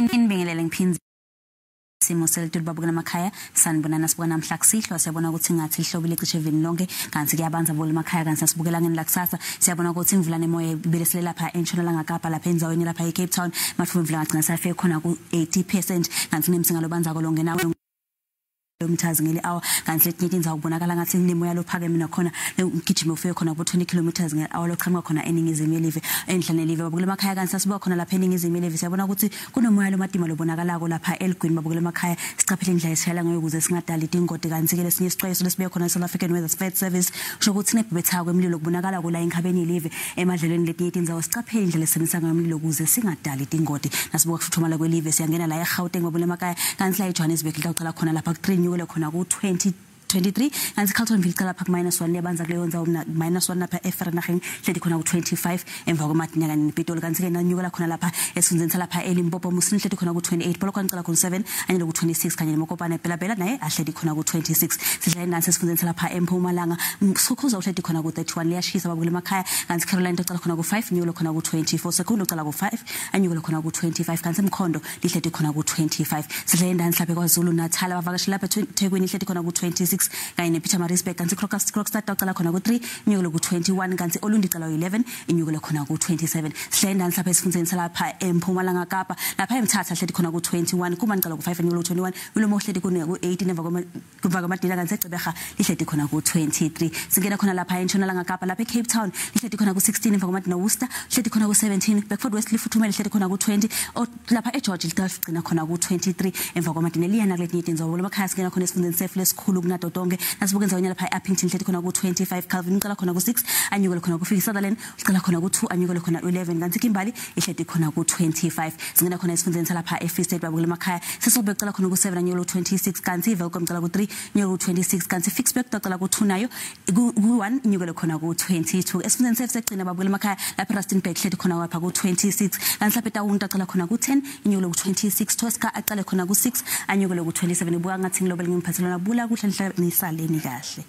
Nginibingelele ngiphinze Simo selitulu babukela emakhaya sanibona nasibona namhla kusihlwa siyabona ukuthi ngathi ihlobile cishe evini lonke kanti kuyabanza bolo emakhaya kanti sasibukela ngeni la kusasa siyabona ukuthi imvula nemoya ibelesele lapha eNtshonalanga Kapa lapha enzaweni lapha eCape Town mathuba imvula ngagcina safe khona ku 80% kanti nemsingalo banzako lo ngenawe umthazi ngeli hour kanti letinye indzawo kubonakala ngathi nemoya lophakeme nakhona ugijima ufike khona ku 20 km ngeli hour loqhamuka khona eningizimu yelive endlane live babukela emakhaya kanti sasibuka khona lapha eningizimu yelive siyabona ukuthi kunomoya lomadima lobonakalako lapha eLgwini babukela emakhaya sicaphele indlela esishayela ngayo ukuze singadali idingodi kanti ke lesinye isixwayiso lesibe khona South African Weather Service Service kusho ukuthi nebhebethaka kwemililo kubonakala la enkhabeni yelive emadlelweni letinye indzawo sicaphele indlela esebenzisa ngayo umlilo ukuze singadali idingodi nasibuka kufuthumala kwelive siyangena la eGauteng babukela emakhaya kanti la eJohannesburg laqala khona lapha ku3 khona ku 2023 kanti Carltonville cala phak -1 lebanza kuleyo ndzawo -1 lapha eFernageng hledi khona ku 25 emva kwamadinya kanye nePitoli kanti ke nanyuka khona lapha esifundeni salapha eLimpopo musini hledi khona ku 28 bolo kwacala ku 7 anyelo ku 26 kanye neMokopane phela naye ahledi khona ku 26 sidlala nansi esifundeni salapha eMpumalanga Msukhuza uhledi khona ku 31 liyashisa babukela emakhaya kanti Caroline cala khona ku 5 nyulo khona ku 24 Sekundo cala ku 5 anyulo khona ku 25 kanti Mkhondo lihledi khona ku 25 sidlala nansi lapha kwaZulu Natal abavakashi lapha eThekwini hledi khona ku 26 kanye nePietermaritzburg kanti Krokstad cala khona ku 3 inyulo ku 21 kanti Olundi cala 11 inyulo khona ku 27 sidlala nansi lapha esifundeni salapha eMpumalanga Kapa lapha eMthatha hledi khona ku 21 kumani cala ku 5 inyulo ku 21 ulomo hledi ku 18 emva kwamadila kanti eCeberha lihledi khona ku 23 singena khona lapha eNtshonalanga Kapa lapha eCape Town lihledi khona ku 16 emva kwamadina Worcester hledi khona ku 17 Beckford West lifuthumele hledi khona ku 20 lapha eGeorge ligcina khona ku 23 emva kwamadina liyana kuletinye indzawo emakhaya singena khona esifundeni sefu lesikhulu kunato tonke nasibuka enzaweni lapha eAppington hledi khona ku 25 Calvin ucala khona ku 6 anyukele khona ku 5 Sutherland ucala khona ku 2 anyukele khona 11 kanti Kimbali ihledi khona ku 25 singena khona esifundeni salapha eFree State babukela emakhaya sesobe ucala khona ku 7 anyukele ku 26 kanti Welcome ucala ku 3 nyukele ku 26 kanti Fixback ucala ku 2 nayo ku 1 inyukele khona ku 22 esifundeni sefu segcina babukela emakhaya lapha Rustenburg hledi khona lapha ku 26 kanti lapha eTaung ucala khona ku 10 inyukele ku 26 Tosca aqale khona ku 6 anyukele ku 27 ibuka ngathi ngilobele ngimphathelana bula kuhle nisaleni kahle.